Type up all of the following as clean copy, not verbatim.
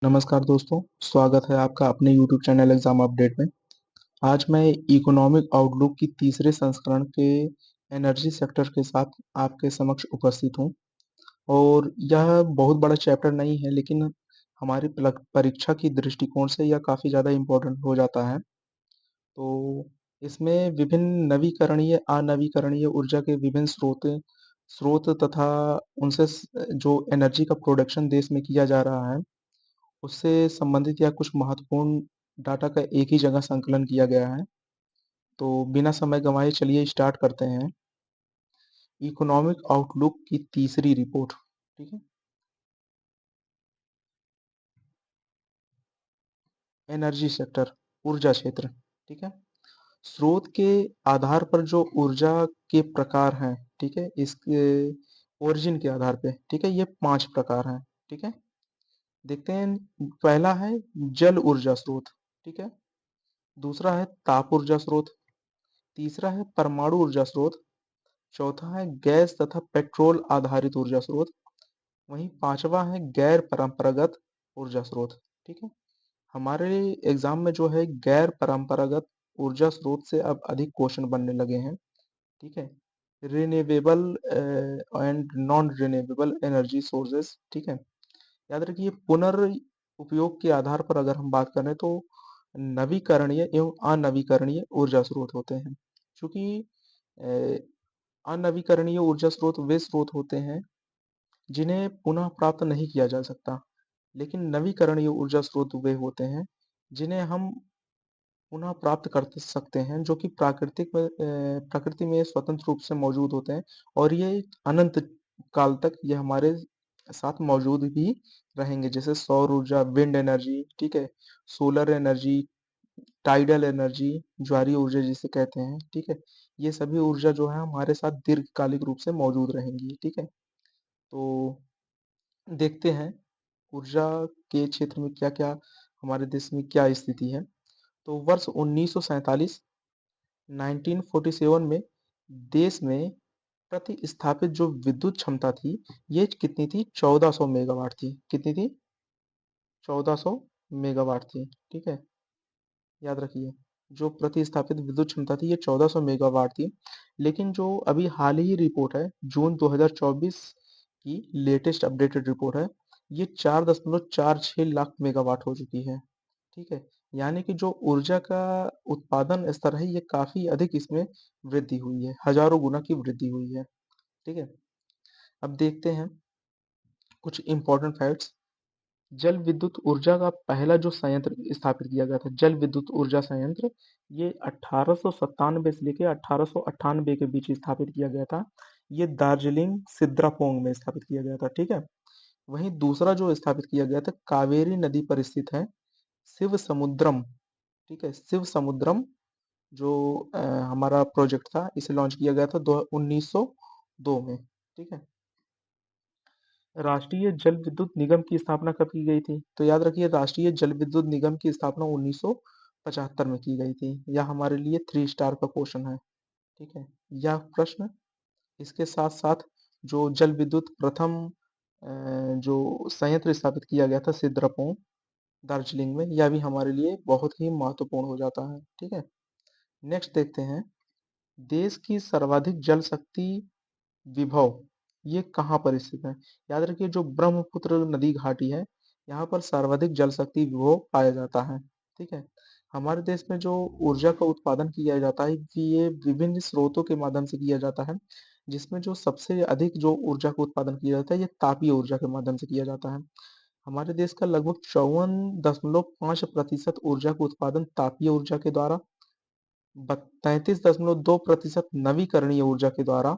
नमस्कार दोस्तों, स्वागत है आपका अपने यूट्यूब चैनल एग्जाम अपडेट में। आज मैं इकोनॉमिक आउटलुक की तीसरे संस्करण के एनर्जी सेक्टर के साथ आपके समक्ष उपस्थित हूँ। और यह बहुत बड़ा चैप्टर नहीं है, लेकिन हमारी परीक्षा की दृष्टिकोण से यह काफ़ी ज़्यादा इम्पोर्टेंट हो जाता है। तो इसमें विभिन्न नवीकरणीय अनवीकरणीय ऊर्जा के विभिन्न स्रोत तथा उनसे जो एनर्जी का प्रोडक्शन देश में किया जा रहा है, उससे संबंधित या कुछ महत्वपूर्ण डाटा का एक ही जगह संकलन किया गया है। तो बिना समय गंवाए चलिए स्टार्ट करते हैं। इकोनॉमिक आउटलुक की तीसरी रिपोर्ट। ठीक है। एनर्जी सेक्टर, ऊर्जा क्षेत्र। ठीक है। स्रोत के आधार पर जो ऊर्जा के प्रकार हैं, ठीक है, इसके ओरिजिन के आधार पे, ठीक है, ये 5 प्रकार हैं। ठीक है। देखते हैं। पहला है जल ऊर्जा स्रोत। ठीक है। दूसरा है ताप ऊर्जा स्रोत। तीसरा है परमाणु ऊर्जा स्रोत। चौथा है गैस तथा पेट्रोल आधारित ऊर्जा स्रोत। वहीं पांचवा है गैर परंपरागत ऊर्जा स्रोत। ठीक है। हमारे एग्जाम में जो है गैर परंपरागत ऊर्जा स्रोत से अब अधिक क्वेश्चन बनने लगे हैं। ठीक है। Renewable and non renewable energy sources. ठीक है। याद रखिए, पुनर्उपयोग के आधार पर अगर हम बात करें तो नवीकरणीय एवं अनवीकरणीय ऊर्जा स्रोत होते हैं। चूंकि अनवीकरणीय ऊर्जा स्रोत वे स्रोत होते हैं जिन्हें पुनः प्राप्त नहीं किया जा सकता, लेकिन नवीकरणीय ऊर्जा स्रोत वे होते हैं जिन्हें हम पुनः प्राप्त कर सकते हैं, जो कि प्रकृति में स्वतंत्र रूप से मौजूद होते हैं। और ये अनंत काल तक ये हमारे साथ मौजूद भी रहेंगे, जैसे सौर ऊर्जा, विंड एनर्जी, ठीक है, सोलर एनर्जी, टाइडल एनर्जी, ज्वारीय ऊर्जा जिसे कहते हैं। ठीक है। ये सभी ऊर्जा जो है हमारे साथ दीर्घकालिक रूप से मौजूद रहेंगी। ठीक है। तो देखते हैं ऊर्जा के क्षेत्र में क्या-क्या हमारे देश में क्या स्थिति है। तो वर्ष 1947 1947 में देश में प्रतिस्थापित जो विद्युत क्षमता थी, ये कितनी थी? 1400 मेगावाट थी। कितनी थी? 1400 मेगावाट थी। ठीक है। याद रखिए, जो प्रतिस्थापित विद्युत क्षमता थी ये 1400 मेगावाट थी। लेकिन जो अभी हाल ही रिपोर्ट है, जून 2024 की लेटेस्ट अपडेटेड रिपोर्ट है, ये 4.46 लाख मेगावाट हो चुकी है। ठीक है। यानी कि जो ऊर्जा का उत्पादन स्तर है, ये काफी अधिक इसमें वृद्धि हुई है, हजारों गुना की वृद्धि हुई है। ठीक है। अब देखते हैं कुछ इंपॉर्टेंट फैक्ट्स। जल विद्युत ऊर्जा का पहला जो संयंत्र स्थापित किया गया था, जल विद्युत ऊर्जा संयंत्र, ये 1897 से लेके 1898 के बीच स्थापित किया गया था। ये दार्जिलिंग सिद्रापोंग में स्थापित किया गया था। ठीक है। वहीं दूसरा जो स्थापित किया गया था, कावेरी नदी पर स्थित है, शिव समुद्रम। ठीक है। शिव समुद्रम जो हमारा प्रोजेक्ट था, इसे लॉन्च किया गया था 1902 में। ठीक है। राष्ट्रीय जल विद्युत निगम की स्थापना कब की गई थी? तो याद रखिए, राष्ट्रीय जल विद्युत निगम की स्थापना 1975 में की गई थी। यह हमारे लिए 3 स्टार का क्वेश्चन है। ठीक है। यह प्रश्न इसके साथ साथ जो जल विद्युत प्रथम जो संयंत्र स्थापित किया गया था सिद्रापोंग दार्जिलिंग में, यह भी हमारे लिए बहुत ही महत्वपूर्ण हो जाता है। ठीक है। नेक्स्ट देखते हैं, देश की सर्वाधिक जल शक्ति विभव ये कहाँ पर स्थित है? याद रखिए, जो ब्रह्मपुत्र नदी घाटी है, यहाँ पर सर्वाधिक जल शक्ति विभव पाया जाता है। ठीक है। हमारे देश में जो ऊर्जा का उत्पादन किया जाता है कि ये विभिन्न स्रोतों के माध्यम से किया जाता है, जिसमें जो सबसे अधिक जो ऊर्जा का उत्पादन किया जाता है, ये तापीय ऊर्जा के माध्यम से किया जाता है। हमारे देश का लगभग 54.5% ऊर्जा का उत्पादन तापीय ऊर्जा के द्वारा, 33.2% नवीकरणीय ऊर्जा के द्वारा,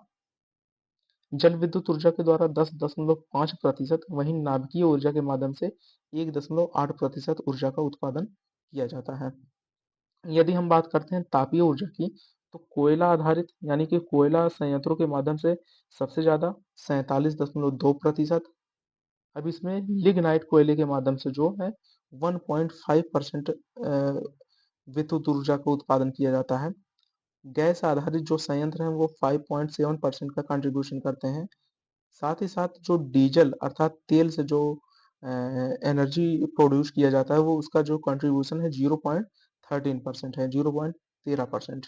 जल विद्युत ऊर्जा के द्वारा 10.5%, वहीं नाभिकीय ऊर्जा के माध्यम से 1.8% ऊर्जा का उत्पादन किया जाता है। यदि हम बात करते हैं तापीय ऊर्जा की, तो कोयला आधारित यानी कि कोयला संयंत्रों के माध्यम से सबसे ज्यादा 47.2%। अब इसमें लिग्नाइट कोयले के माध्यम से जो है 1.5% विद्युत ऊर्जा का उत्पादन किया जाता है। गैस आधारित जो संयंत्र हैं वो 5.7% का कंट्रीब्यूशन करते हैं। साथ ही साथ जो डीजल अर्थात तेल से जो एनर्जी प्रोड्यूस किया जाता है, वो उसका जो कंट्रीब्यूशन है 0.13% है, 0.13%।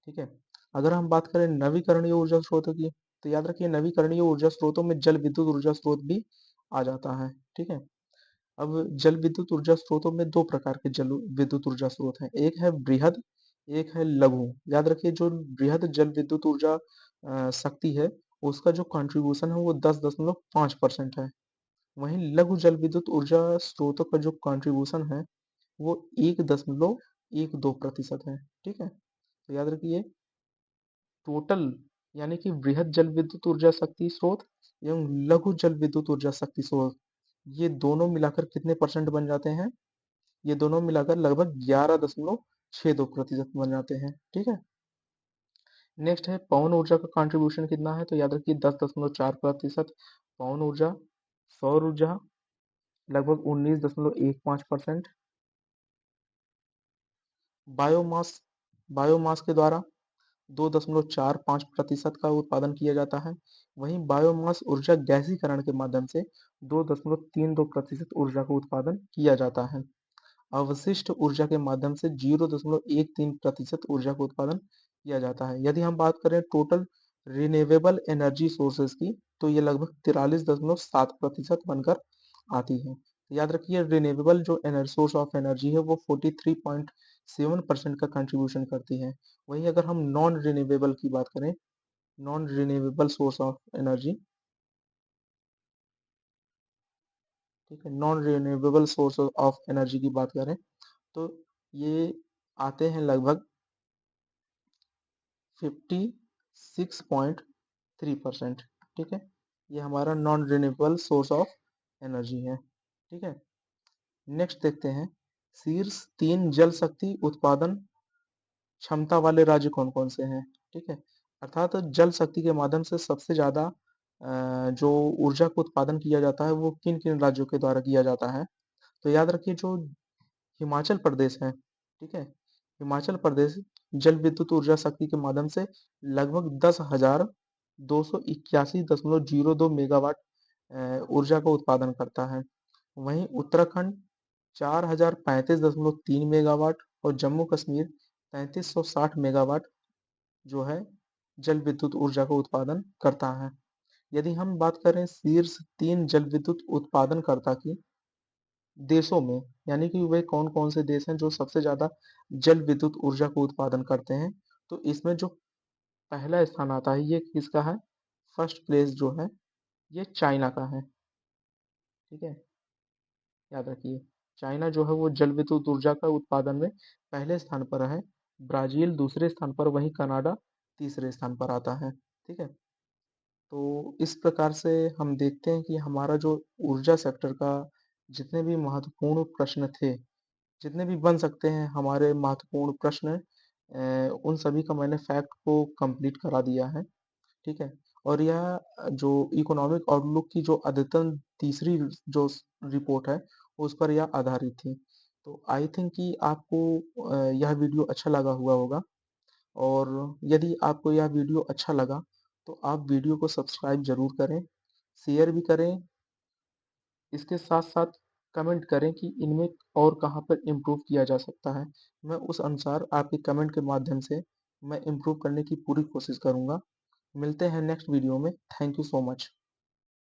ठीक है। अगर हम बात करें नवीकरणीय ऊर्जा स्रोतों की, तो याद रखिए नवीकरणीय ऊर्जा स्रोतों में जल विद्युत ऊर्जा स्रोत भी आ जाता है। ठीक है। अब जल विद्युत ऊर्जा स्रोतों में दो प्रकार के जल विद्युत ऊर्जा स्रोत हैं, एक है बृहद, एक है लघु। याद रखिए जो बृहद जल विद्युत ऊर्जा शक्ति है, उसका जो कंट्रीब्यूशन है वो 10.5% है। वहीं लघु जल विद्युत ऊर्जा स्रोतों का जो कंट्रीब्यूशन है वो 1.12% है। ठीक है। तो याद रखिए टोटल, यानी कि बृहद जल विद्युत ऊर्जा शक्ति स्रोत एवं लघु जल विद्युत ऊर्जा शक्ति स्रोत, ये दोनों मिलाकर कितने परसेंट बन जाते हैं? ये दोनों मिलाकर लगभग 11.62% बन जाते हैं। ठीक है। नेक्स्ट है पवन ऊर्जा का कंट्रीब्यूशन कितना है, तो याद रखिए 10.4% पवन ऊर्जा। सौर ऊर्जा लगभग 19.15%। बायोमास, बायोमास के द्वारा 2.45% का उत्पादन किया जाता है। वहीं बायोमास ऊर्जा गैसीकरण के माध्यम से 2.32% ऊर्जा का उत्पादन किया जाता है। अवशिष्ट ऊर्जा के माध्यम से 0.13% ऊर्जा का उत्पादन किया जाता है। यदि हम बात करें टोटल रिन्यूएबल एनर्जी सोर्सेज की, तो ये लगभग 43.7% बनकर आती है। याद रखिए रिन्यूएबल जो सोर्स ऑफ एनर्जी है वो 43.7% का कंट्रीब्यूशन करती है। वहीं अगर हम नॉन रिन्यूएबल की बात करें, non renewable source of energy, ठीक है, non renewable source of energy की बात करें तो ये आते हैं लगभग 56.3%। ठीक है। ये हमारा non renewable source of energy है। ठीक है। नेक्स्ट देखते हैं शीर्ष 3 जल शक्ति उत्पादन क्षमता वाले राज्य कौन कौन से हैं। ठीक है। अर्थात जल शक्ति के माध्यम से सबसे ज्यादा जो ऊर्जा का उत्पादन किया जाता है वो किन किन राज्यों के द्वारा किया जाता है, तो याद रखिए जो हिमाचल प्रदेश है, ठीक है, हिमाचल प्रदेश जल विद्युत ऊर्जा शक्ति के माध्यम से लगभग 10,281.02 मेगावाट ऊर्जा का उत्पादन करता है। वहीं उत्तराखंड 4,035.3 मेगावाट और जम्मू कश्मीर 3,360 मेगावाट जो है जल विद्युत ऊर्जा का उत्पादन करता है। यदि हम बात करें शीर्ष 3 जल विद्युत उत्पादनकर्ता की देशों में, यानी कि वे कौन-कौन से देश हैं जो सबसे ज़्यादा जल विद्युत ऊर्जा का उत्पादन करते हैं, तो इसमें जो पहला स्थान आता है ये किसका है? फर्स्ट प्लेस जो है ये चाइना का है। ठीक है, याद रखिए चाइना जो है वो जल विद्युत ऊर्जा का उत्पादन में पहले स्थान पर है, ब्राज़ील दूसरे स्थान पर, वहीं कनाडा तीसरे स्थान पर आता है। ठीक है, तो इस प्रकार से हम देखते हैं कि हमारा जो ऊर्जा सेक्टर का जितने भी महत्वपूर्ण प्रश्न थे, जितने भी बन सकते हैं हमारे महत्वपूर्ण प्रश्न, उन सभी का मैंने फैक्ट को कंप्लीट करा दिया है। ठीक है। और यह जो इकोनॉमिक आउटलुक की जो अद्यतन तीसरी जो रिपोर्ट है उस पर यह आधारित थी। तो आई थिंक कि आपको यह वीडियो अच्छा लगा हुआ होगा, और यदि आपको यह वीडियो अच्छा लगा तो आप वीडियो को सब्सक्राइब जरूर करें, शेयर भी करें, इसके साथ-साथ कमेंट करें कि इनमें और कहाँ पर इम्प्रूव किया जा सकता है। मैं उस अनुसार आपके कमेंट के माध्यम से मैं इम्प्रूव करने की पूरी कोशिश करूँगा। मिलते हैं नेक्स्ट वीडियो में। Thank you so much.